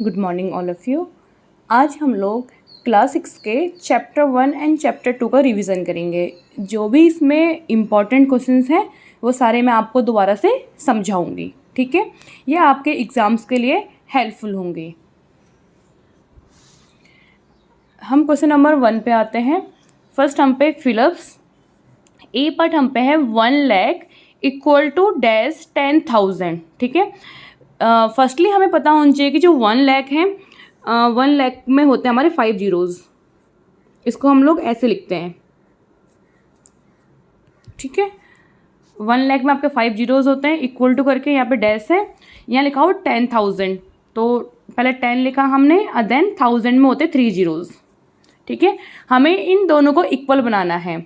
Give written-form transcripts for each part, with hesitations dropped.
Good morning all of you. आज हम लोग क्लास 6 के चैप्टर 1 एंड चैप्टर 2 का रिवीजन करेंगे। जो भी इसमें इम्पॉर्टेंट क्वेश्चंस हैं वो सारे मैं आपको दोबारा से समझाऊंगी, ठीक है। ये आपके एग्ज़ाम्स के लिए हेल्पफुल होंगे। हम क्वेश्चन नंबर 1 पे आते हैं। फर्स्ट हम पे फिलअप्स ए पार्ट हम पे है 1 लाख इक्वल टू डैश 10,000, ठीक है। फर्स्टली हमें पता होना चाहिए कि जो 1 लाख है 1 लाख में होते हैं हमारे 5 जीरोज़। इसको हम लोग ऐसे लिखते हैं, ठीक है। 1 लाख में आपके 5 जीरोज़ होते हैं, इक्वल टू करके यहाँ पे डैश है, यहाँ लिखा हो 10,000। तो पहले 10 लिखा हमने, देन 1000 में होते 3 जीरोज़, ठीक है। हमें इन दोनों को इक्वल बनाना है,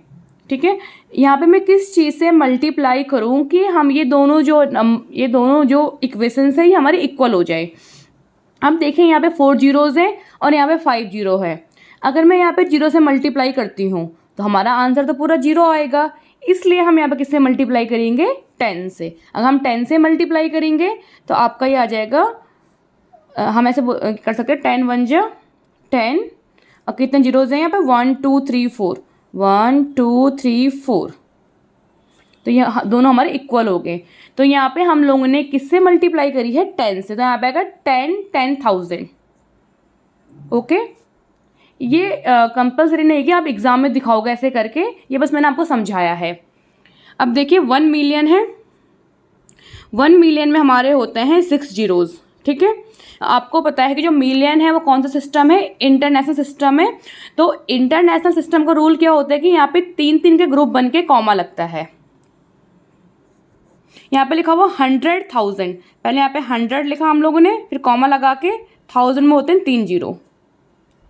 ठीक है। यहाँ पे मैं किस चीज़ से मल्टीप्लाई करूँ कि हम ये दोनों जो इक्वेशंस है ये हमारे इक्वल हो जाए। अब देखें यहाँ पे 4 जीरोज़ है और यहाँ पे 5 जीरो है। अगर मैं यहाँ पे 0 से मल्टीप्लाई करती हूँ तो हमारा आंसर तो पूरा 0 आएगा, इसलिए हम यहाँ पे किससे मल्टीप्लाई करेंगे, 10 से। अगर हम 10 से मल्टीप्लाई करेंगे तो आपका ये आ जाएगा, हम ऐसे कर सकते हैं 10 1 जा 10 और कितने जीरोज़ हैं यहाँ पे 1 2 3 4 1 2 3 4। तो ये दोनों हमारे इक्वल हो गए। तो यहाँ पे हम लोगों ने किससे मल्टीप्लाई करी है, 10 से। तो यहाँ पे आएगा 10,000, ओके। ये कंपल्सरी नहीं है कि आप एग्जाम में दिखाओगे ऐसे करके, ये बस मैंने आपको समझाया है। अब देखिए 1 मिलियन है, 1 मिलियन में हमारे होते हैं 6 जीरोज़, ठीक है। आपको पता है कि जो मिलियन है वो कौन सा सिस्टम है, इंटरनेशनल सिस्टम है। तो इंटरनेशनल सिस्टम का रूल क्या होता है कि यहाँ पे 3-3 के ग्रुप बन के कॉमा लगता है। यहाँ पे लिखा हुआ 100,000, पहले यहाँ पे 100 लिखा हम लोगों ने, फिर कॉमा लगा के 1000 में होते हैं 3 जीरो,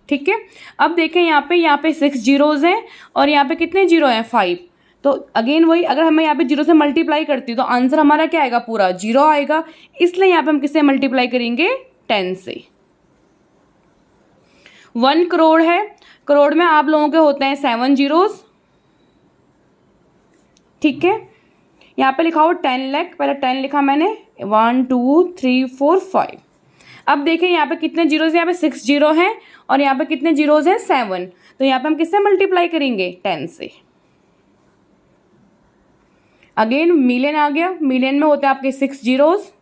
ठीक है। अब देखें यहाँ पे 6 जीरोज़ हैं और यहाँ पे कितने जीरो हैं, 5। तो अगेन वही, अगर हमें यहाँ पे 0 से मल्टीप्लाई करती हूँ तो आंसर हमारा क्या आएगा, पूरा 0 आएगा। इसलिए यहाँ पे हम किससे मल्टीप्लाई करेंगे, 10 से। 1 करोड़ है, करोड़ में आप लोगों के होते हैं 7 जीरोज़, ठीक है। यहाँ पे लिखा हो 10 लाख, पहले 10 लिखा मैंने, 1 2 3 4 5। अब देखिए यहाँ पे कितने जीरोज़ हैं, यहाँ पे 6 जीरो हैं और यहाँ पे कितने जीरोज़ हैं, 7। तो यहाँ पे हम किससे मल्टीप्लाई करेंगे, 10 से। अगेन मिलियन आ गया, मिलियन में होते हैं आपके 6 जीरोज़,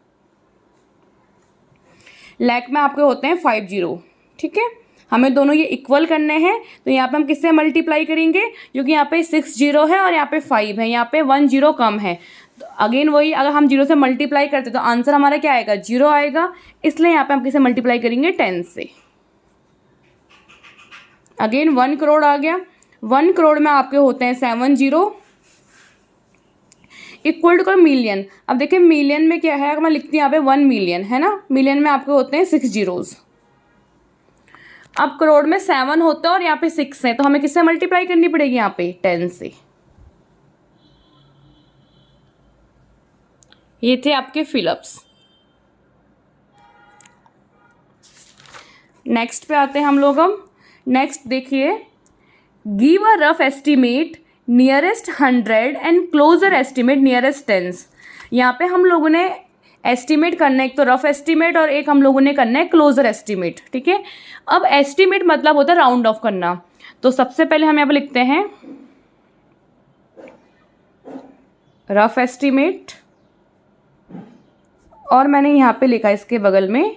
लाख में आपके होते हैं 5 जीरो, ठीक है। हमें दोनों ये इक्वल करने हैं, तो यहाँ पे हम किससे मल्टीप्लाई करेंगे, क्योंकि यहाँ पे 6 जीरो है और यहाँ पे 5 है, यहाँ पे 1 जीरो कम है। तो अगेन वही, अगर हम 0 से मल्टीप्लाई करते तो आंसर हमारा क्या आएगा, 0 आएगा। इसलिए यहाँ पे हम किससे मल्टीप्लाई करेंगे, 10 से। अगेन 1 करोड़ आ गया, 1 करोड़ में आपके होते हैं 7 जीरो, इक्वल टू मिलियन। अब देखिए मिलियन में क्या है, अगर मैं लिखती हूँ यहाँ पे 1 मिलियन है ना, मिलियन में आपके होते हैं 6 जीरोज़। अब करोड़ में 7 होता है और यहाँ पे 6 है, तो हमें किससे मल्टीप्लाई करनी पड़ेगी, यहाँ पे 10 से। ये थे आपके फिलअप्स। नेक्स्ट पे आते हैं हम लोग। हम नेक्स्ट देखिए, give a rough estimate nearest 100 and closer estimate nearest 10। यहाँ पे हम लोगों ने एस्टिमेट करना है, एक तो रफ एस्टिमेट और एक हम लोगों ने करना है क्लोजर एस्टिमेट, ठीक है। अब एस्टिमेट मतलब होता है राउंड ऑफ करना। तो सबसे पहले हम यहाँ पे लिखते हैं रफ एस्टिमेट और मैंने यहाँ पे लिखा इसके बगल में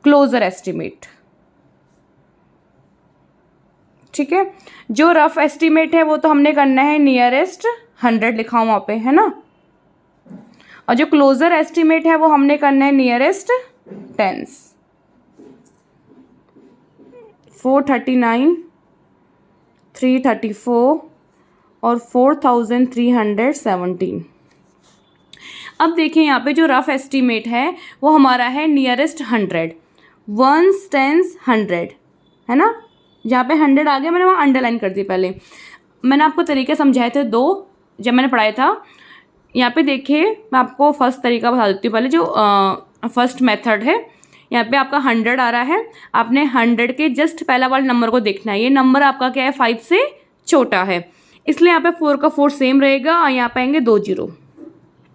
क्लोजर एस्टिमेट, ठीक है। जो रफ एस्टिमेट है वो तो हमने करना है नियरेस्ट 100 लिखा हूँ वहाँ पे, है ना। और जो क्लोजर एस्टिमेट है वो हमने करना है नियरेस्ट 10। 439, 334 और 4317। अब देखिए यहाँ पे जो रफ एस्टिमेट है वो हमारा है नियरेस्ट 100, 1s 10s 100, है ना। जहाँ पे 100 आ गया मैंने वहाँ अंडरलाइन कर दी। पहले मैंने आपको तरीके समझाए थे 2 जब मैंने पढ़ाया था। यहाँ पे देखिए मैं आपको फर्स्ट तरीका बता देती हूँ। पहले जो फर्स्ट मेथड है, यहाँ पे आपका 100 आ रहा है, आपने 100 के जस्ट पहला वाला नंबर को देखना है। ये नंबर आपका क्या है, 5 से छोटा है, इसलिए यहाँ पे 4 का 4 सेम रहेगा और यहाँ पे आएंगे 2 जीरो।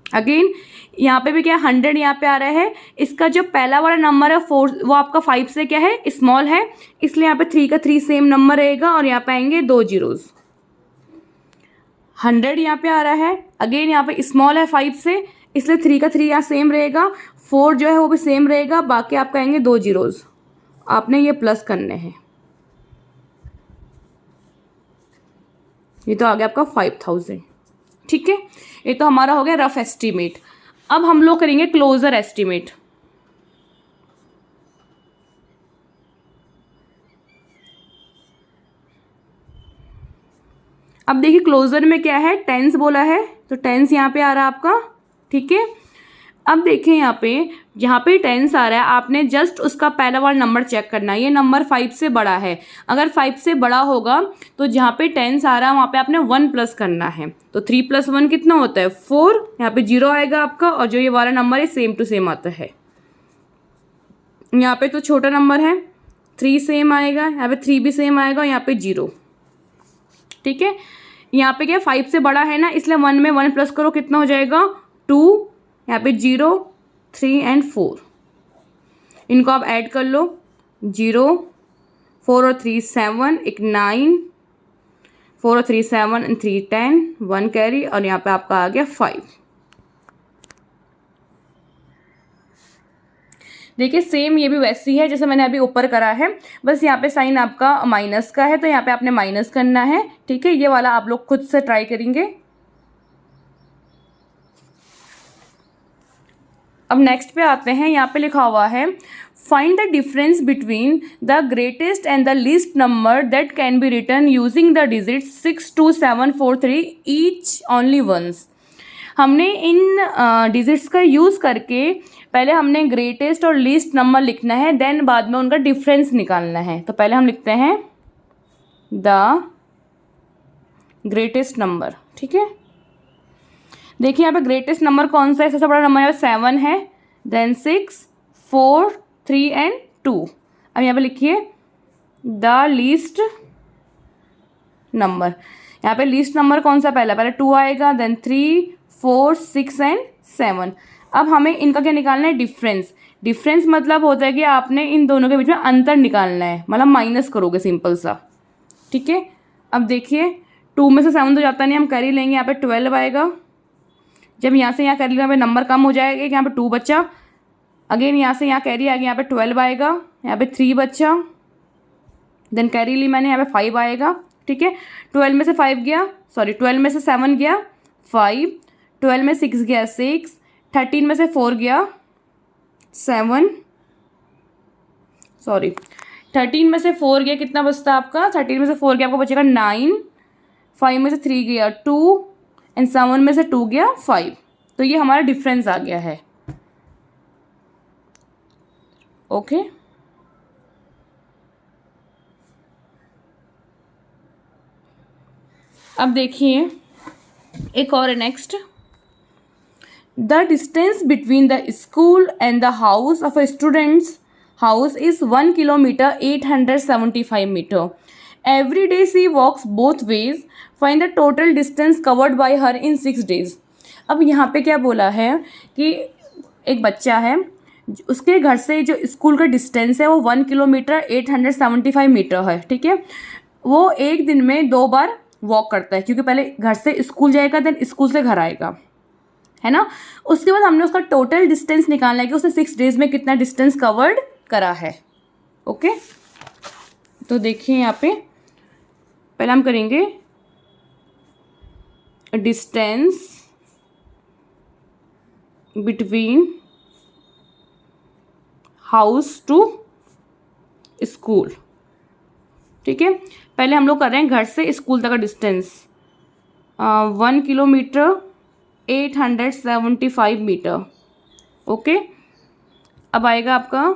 अगेन यहाँ पे भी क्या 100 यहाँ पे आ रहा है, इसका जो पहला वाला नंबर है 4 वो आपका 5 से क्या है स्मॉल है, इसलिए यहाँ पे 3 का 3 सेम नंबर रहेगा और यहाँ पे आएंगे 2 जीरोज़। 100 यहाँ पे आ रहा है, अगेन यहाँ पे स्मॉल है 5 से, इसलिए 3 का 3 यहाँ सेम रहेगा, 4 जो है वो भी सेम रहेगा, बाकी आपका आएंगे 2 जीरोज़। आपने ये प्लस करने हैं। ये तो आ गया आपका 5000। ठीक है, ये तो हमारा हो गया रफ एस्टीमेट। अब हम लोग करेंगे क्लोजर एस्टीमेट। अब देखिए क्लोजर में क्या है, टेंस बोला है तो टेंस यहाँ पे आ रहा है आपका। ठीक है, अब देखें यहाँ पे टेंस आ रहा है, आपने जस्ट उसका पहला वाला नंबर चेक करना है। ये नंबर 5 से बड़ा है, अगर 5 से बड़ा होगा तो जहाँ पे टेंस आ रहा है वहाँ पे आपने 1 प्लस करना है। तो 3 + 1 कितना होता है 4, यहाँ पे 0 आएगा आपका, और जो ये वाला नंबर है सेम टू सेम आता है। यहाँ पे तो छोटा नंबर है 3 सेम आएगा, यहाँ पे 3 भी सेम आएगा, यहाँ पे 0। ठीक है, यहाँ पे क्या 5 से बड़ा है ना, इसलिए 1 में 1 प्लस करो, कितना हो जाएगा 2, यहाँ पे 0, 3 एंड 4। इनको आप ऐड कर लो, 0, 4 और 3 7, एक 9, 4 और 3 7 एंड 3 10, 1 कैरी, और यहाँ पे आपका आ गया 5। देखिए सेम ये भी वैसी है जैसे मैंने अभी ऊपर करा है, बस यहाँ पे साइन आपका माइनस का है तो यहाँ पे आपने माइनस करना है। ठीक है, ये वाला आप लोग खुद से ट्राई करेंगे। अब नेक्स्ट पे आते हैं, यहाँ पे लिखा हुआ है find the difference between the greatest and the least number that can be written using the digit 6 2 7 4 3 each only once. हमने इन डिजिट्स का यूज़ करके पहले हमने ग्रेटेस्ट और लीस्ट नंबर लिखना है, देन बाद में उनका डिफरेंस निकालना है। तो पहले हम लिखते हैं द ग्रेटेस्ट नंबर। ठीक है, देखिए यहाँ पे ग्रेटेस्ट नंबर कौन सा है, सबसे बड़ा नंबर यहाँ पे 7 है, देन 6 4 3 एंड 2। अब यहाँ पे लिखिए द लीस्ट नंबर। यहाँ पे लीस्ट नंबर कौन सा पहले 2 आएगा, देन 3 4 6 एंड 7। अब हमें इनका क्या निकालना है डिफरेंस। डिफरेंस मतलब होता है कि आपने इन दोनों के बीच में अंतर निकालना है, मतलब माइनस करोगे सिंपल सा। ठीक है, अब देखिए 2 में से 7 तो जाता नहीं, हम कैरी लेंगे, यहाँ पे 12 आएगा। जब यहाँ से यहाँ कैरी लेंगे नंबर कम हो जाएगा, यहाँ पे 2 बचा, अगेन यहाँ से यहाँ कैरी आ गया, यहाँ पे 12 आएगा, यहाँ पे 3 बचा, देन कैरी ली मैंने, यहाँ पे 5 आएगा। ठीक है, 12 में से 5 गया, सॉरी 12 में से 7 गया 5, 12 में 6 गया 6, 13 में से 4 गया 7, सॉरी 13 में से 4 गया, कितना बचता आपका, 13 में से 4 गया आपको बचेगा 9, 5 में से 3 गया 2 एंड 7 में से 2 गया 5। तो ये हमारा डिफरेंस आ गया है। ओके, अब देखिए एक और है next. The distance between the school and the house of a students house is 1 kilometre 875 metre. Every day she walks both ways, find the total distance covered by her in 6 days। अब यहाँ पे क्या बोला है कि एक बच्चा है, उसके घर से जो स्कूल का डिस्टेंस है वो 1 किलोमीटर 875 मीटर है। ठीक है, वो एक दिन में 2 बार वॉक करता है, क्योंकि पहले घर से स्कूल जाएगा देन स्कूल से घर आएगा, है ना। उसके बाद हमने उसका टोटल डिस्टेंस निकालना है कि उसने 6 days में कितना डिस्टेंस कवर्ड करा है। ओके, तो देखिए यहाँ पे पहले हम करेंगे distance between house to school. ठीक है, पहले हम लोग कर रहे हैं घर से स्कूल तक का डिस्टेंस 1 किलोमीटर 875 मीटर। ओके, अब आएगा आपका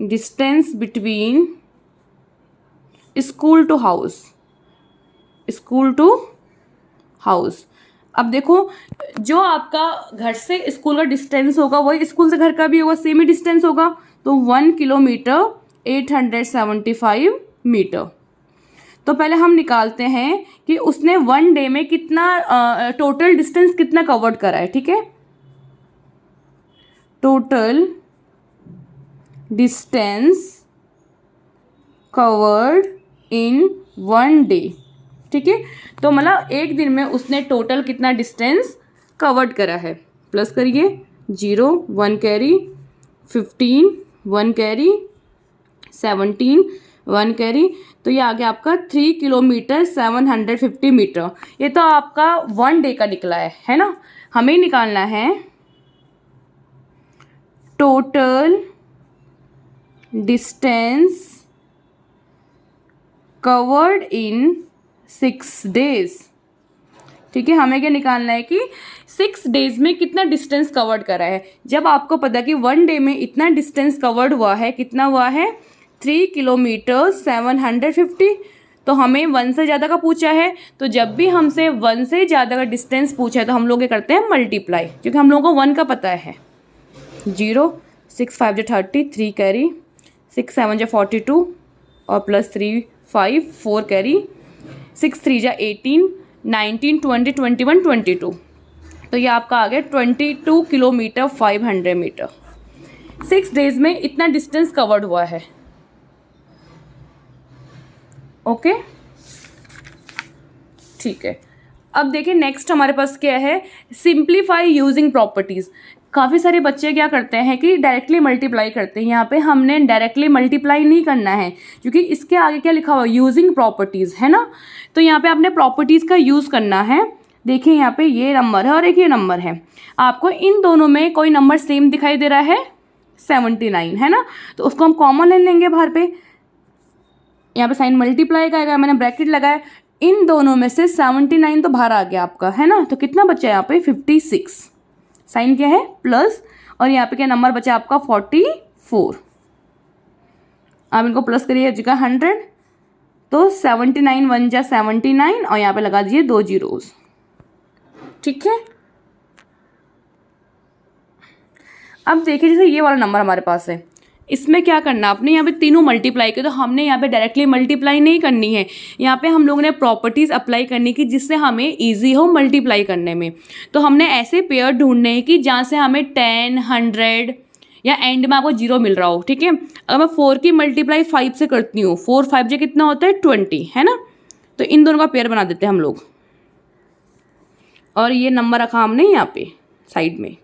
distance between school to house, school to house. अब देखो जो आपका घर से स्कूल का डिस्टेंस होगा वही स्कूल से घर का भी होगा, सेम ही डिस्टेंस होगा। तो 1 किलोमीटर 875 मीटर। तो पहले हम निकालते हैं कि उसने 1 डे में कितना टोटल डिस्टेंस कितना कवर्ड करा है, ठीक है। Total distance covered in 1 day, ठीक है। तो मतलब एक दिन में उसने टोटल कितना डिस्टेंस कवर्ड करा है। प्लस करिए 0 1 कैरी, 15 1 कैरी, 17 1 कैरी, तो ये आ गया आपका 3 किलोमीटर 750 मीटर। ये तो आपका 1 डे का निकला है ना। हमें निकालना है total distance covered in 6 days, ठीक है। हमें क्या निकालना है कि 6 डेज में कितना डिस्टेंस कवर्ड करा है। जब आपको पता कि 1 डे में इतना डिस्टेंस कवर्ड हुआ है, कितना हुआ है 3 किलोमीटर 750, तो हमें 1 से ज़्यादा का पूछा है। तो जब भी हमसे 1 से ज़्यादा का डिस्टेंस पूछा है तो हम लोग ये करते हैं मल्टीप्लाई, क्योंकि हम लोगों को 1 का पता है। 0 6 5 जो 30, 3 कैरी, 6 7 जो 42 और प्लस 3 5 4 कैरी, 6 3 जा 18 19 20 21 22, तो ये आपका आ गया 22 किलोमीटर 500 मीटर। 6 डेज में इतना डिस्टेंस कवर्ड हुआ है। ओके, ठीक है। अब देखिए नेक्स्ट हमारे पास क्या है, सिंप्लीफाई यूजिंग प्रॉपर्टीज़। काफ़ी सारे बच्चे क्या करते हैं कि डायरेक्टली मल्टीप्लाई करते हैं। यहाँ पे हमने डायरेक्टली मल्टीप्लाई नहीं करना है, क्योंकि इसके आगे क्या लिखा हुआ है, यूजिंग प्रॉपर्टीज़, है ना। तो यहाँ पे आपने प्रॉपर्टीज़ का यूज़ करना है। देखिए यहाँ पे ये नंबर है और एक ये नंबर है, आपको इन दोनों में कोई नंबर सेम दिखाई दे रहा है 79, है ना। तो उसको हम कॉमन ले लेंगे बाहर पे। यहाँ पे साइन मल्टीप्लाई का आएगा, मैंने ब्रैकेट लगाया, इन दोनों में से 79 तो बाहर आ गया आपका, है ना। तो कितना बचा यहाँ पे 56, साइन क्या है प्लस, और यहाँ पे क्या नंबर बचा आपका 44। आप इनको प्लस करिए जगह 100, तो 79 1 जा 79 और यहाँ पे लगा दीजिए 2 जीरोस, ठीक है। अब देखिए जैसे ये वाला नंबर हमारे पास है, इसमें क्या करना आपने, यहाँ पे तीनों मल्टीप्लाई किया, तो हमने यहाँ पे डायरेक्टली मल्टीप्लाई नहीं करनी है। यहाँ पे हम लोगों ने प्रॉपर्टीज़ अप्लाई करनी की जिससे हमें इजी हो मल्टीप्लाई करने में। तो हमने ऐसे पेयर ढूंढने हैं कि जहाँ से हमें 10 100 या एंड में आपको 0 मिल रहा हो, ठीक है। अगर मैं 4 की मल्टीप्लाई 5 से करती हूँ, 4 5 जो कितना होता है 20, है ना। तो इन दोनों का पेयर बना देते हैं हम लोग, और ये नंबर रखा हमने यहाँ पे साइड में।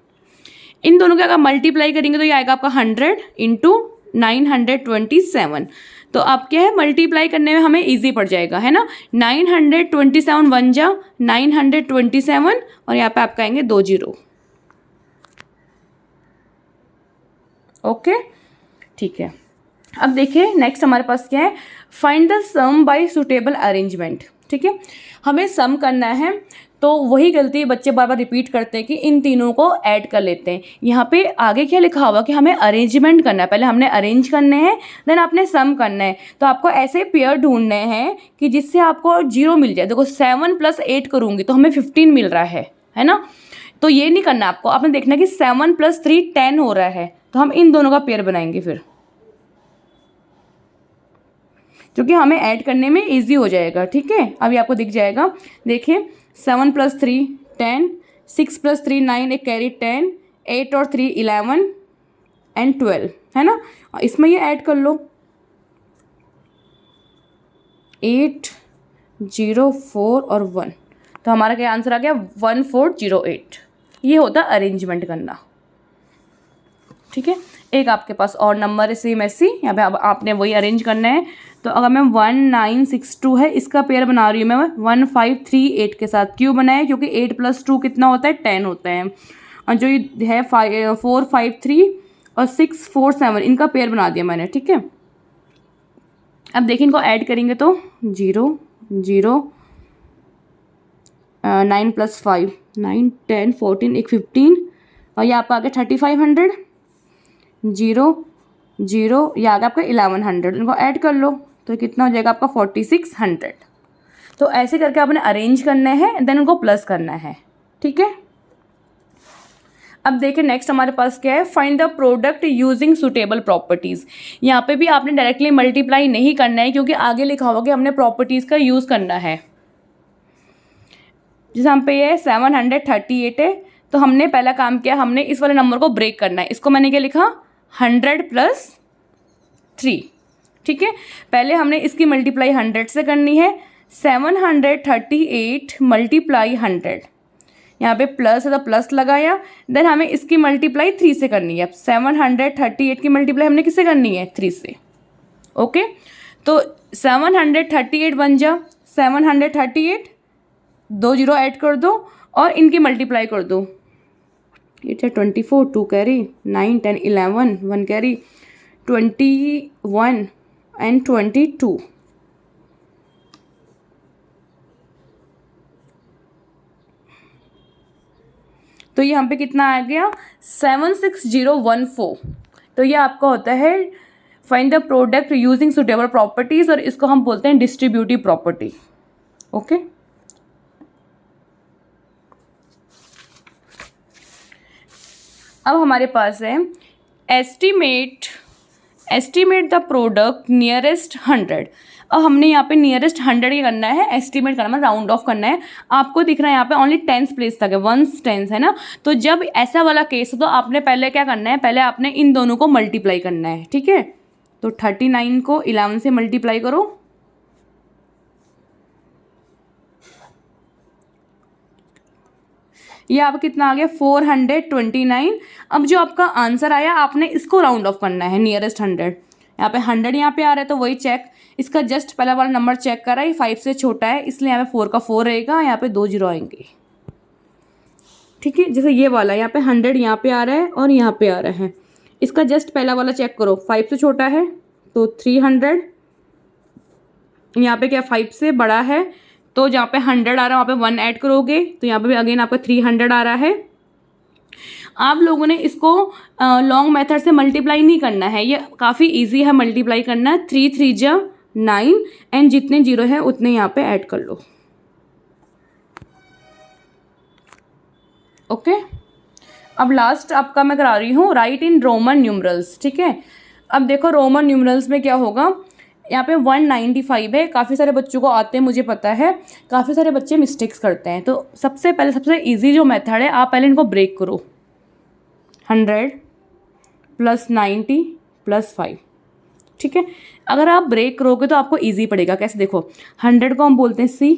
इन दोनों का अगर मल्टीप्लाई करेंगे तो ये आएगा आपका 100 इंटू 927। तो अब क्या है, मल्टीप्लाई करने में हमें इजी पड़ जाएगा, है ना। 927 1 जा 927 और यहाँ पे आपका आएंगे 2 जीरो। ओके, ठीक है। अब देखिए नेक्स्ट हमारे पास क्या है, find the sum by suitable arrangement, ठीक है। हमें सम करना है, तो वही गलती बच्चे बार बार रिपीट करते हैं कि इन तीनों को ऐड कर लेते हैं। यहाँ पे आगे क्या लिखा हुआ कि हमें अरेंजमेंट करना है, पहले हमने अरेंज करने हैं देन आपने सम करना है। तो आपको ऐसे पेयर ढूंढने हैं कि जिससे आपको 0 मिल जाए। देखो 7 + 8 करूँगी तो हमें 15 मिल रहा है ना। तो ये नहीं करना आपको, आपने देखना कि 7 + 3 10 हो रहा है, तो हम इन दोनों का पेयर बनाएंगे फिर, क्योंकि हमें ऐड करने में ईजी हो जाएगा, ठीक है। अभी आपको दिख जाएगा, देखिए 7 + 3 10, 6 + 3 9, एक कैरी 10, 8 और 3 11 एंड 12, है ना। इसमें ये ऐड कर लो 8 0 4 और 1, तो हमारा क्या आंसर आ गया 1408। ये होता अरेंजमेंट करना, ठीक है। एक आपके पास और नंबर है सेम ऐसी, यहाँ पे आपने वही अरेंज करना है। तो अगर मैं 1962 है, इसका पेयर बना रही हूँ मैं 1538 के साथ। क्यों बनाया, क्योंकि 8 + 2 कितना होता है 10 होता है, और जो ये है 453 और 647 इनका पेयर बना दिया मैंने, ठीक है। अब देखिए इनको ऐड करेंगे तो 0 0 9 + 5 9 10 14 एक 15 और यहाँ पर आ गया 3500 0 0 ये आ गया आपका 1100। इनको ऐड कर लो तो कितना हो जाएगा आपका 4600। तो ऐसे करके आपने अरेंज करना है देन उनको प्लस करना है, ठीक है। अब देखिए नेक्स्ट हमारे पास क्या है, find the product using suitable properties. यहाँ पे भी आपने डायरेक्टली मल्टीप्लाई नहीं करना है क्योंकि आगे लिखा होगा कि हमने प्रॉपर्टीज़ का यूज़ करना है। जैसे हम पे ये 738 है, तो हमने पहला काम किया, हमने इस वाले नंबर को ब्रेक करना है। इसको मैंने क्या लिखा, 100 + 3, ठीक है। पहले हमने इसकी मल्टीप्लाई 100 से करनी है। 738 × 100, यहाँ पे प्लस है तो प्लस लगाया। देन हमें इसकी मल्टीप्लाई 3 से करनी है। अब 738 की मल्टीप्लाई हमने किससे करनी है, 3 से। ओके, तो 738 बन जा 738, 2 0 ऐड कर दो और इनकी मल्टीप्लाई कर दो। 8 है 24, 2 कैरी, 9 10 11, 1 कैरी, 21 and 22। तो ये यहाँ पे कितना आ गया, 76014। तो ये आपका होता है find the product using suitable properties, और इसको हम बोलते हैं डिस्ट्रीब्यूटिव प्रॉपर्टी। ओके, अब हमारे पास है एस्टीमेट द प्रोडक्ट नियरेस्ट 100। अब हमने यहाँ पे नियरेस्ट 100 ही करना है, एस्टीमेट करना, राउंड ऑफ करना है। आपको दिख रहा है यहाँ पे ओनली टेंस प्लेस तक है, 1s 10s है ना। तो जब ऐसा वाला केस हो तो आपने पहले क्या करना है, पहले आपने इन दोनों को मल्टीप्लाई करना है, ठीक है। तो 39 को 11 से मल्टीप्लाई करो, ये आपका कितना आ गया, 429। अब जो आपका आंसर आया आपने इसको राउंड ऑफ करना है, नियरेस्ट 100। यहाँ पे 100 यहाँ पे आ रहा है तो वही चेक, इसका जस्ट पहला वाला नंबर चेक करा, ये 5 से छोटा है इसलिए यहाँ पे 4 का 4 रहेगा, यहाँ पे 2 0 आएंगे, ठीक है। जैसे ये वाला यहाँ पे 100 यहाँ पे आ रहा है और यहाँ पे आ रहा है, इसका जस्ट पहला वाला चेक करो, 5 से छोटा है तो 300, यहाँ पे क्या 5 से बड़ा है तो जहाँ पे 100 आ रहा है वहाँ पे 1 ऐड करोगे तो यहाँ पे भी अगेन आपका 300 आ रहा है। आप लोगों ने इसको लॉन्ग मेथड से मल्टीप्लाई नहीं करना है, ये काफ़ी इजी है मल्टीप्लाई करना। 3 3 जा 9 एंड जितने जीरो है उतने यहाँ पे ऐड कर लो। ओके, अब लास्ट आपका मैं करा रही हूँ राइट इन रोमन न्यूमरल्स, ठीक है। अब देखो रोमन न्यूमरल्स में क्या होगा, यहाँ पे 195 है, काफ़ी सारे बच्चों को आते हैं मुझे पता है, काफ़ी सारे बच्चे मिस्टेक्स करते हैं। तो सबसे पहले सबसे इजी जो मेथड है, आप पहले इनको ब्रेक करो, 100 + 90 + 5, ठीक है। अगर आप ब्रेक करोगे तो आपको इजी पड़ेगा। कैसे, देखो 100 को हम बोलते हैं C,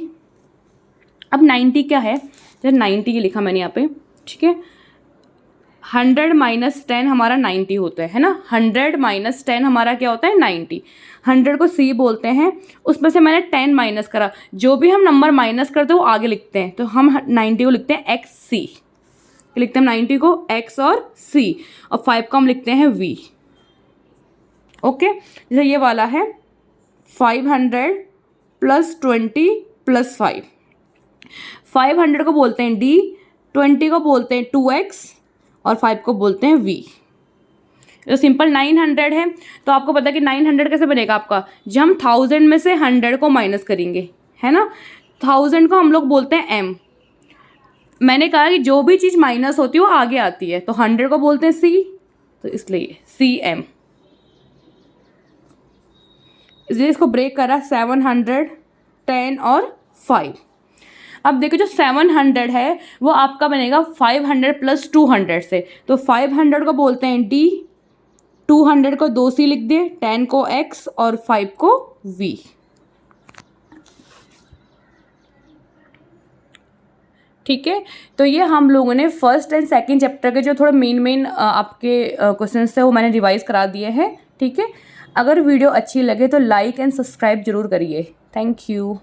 अब 90 क्या है, जैसे 90 की लिखा मैंने यहाँ पे, ठीक है। 100 - 10 हमारा 90 होता है ना, 100 - 10 हमारा क्या होता है, 90। 100 को C बोलते हैं, उसमें से मैंने 10 माइनस करा, जो भी हम नंबर माइनस करते हैं वो आगे लिखते हैं, तो हम 90 को लिखते हैं XC, लिखते हैं 90 को X और C, और 5 को हम लिखते हैं V। ओके, जैसे ये वाला है 500 + 20 + 5, 500 को बोलते हैं D, 20 को बोलते हैं 2X और 5 को बोलते हैं V। तो सिंपल 900 है, तो आपको पता है कि 900 कैसे बनेगा आपका, जब हम 1000 में से 100 को माइनस करेंगे, है ना। 1000 को हम लोग बोलते हैं M। मैंने कहा कि जो भी चीज़ माइनस होती है वो आगे आती है, तो 100 को बोलते हैं C, तो इसलिए CM। इसलिए इसको ब्रेक करा 700, 10 और 5। अब देखो जो 700 है वो आपका बनेगा 500 + 200 से, तो 500 को बोलते हैं D, 200 को 2C लिख दिए, 10 को X और 5 को V। ठीक है, तो ये हम लोगों ने फर्स्ट एंड सेकंड चैप्टर के जो थोड़े मेन आपके क्वेश्चंस थे वो मैंने रिवाइज करा दिए हैं, ठीक है। अगर वीडियो अच्छी लगे तो लाइक एंड सब्सक्राइब जरूर करिए। Thank you.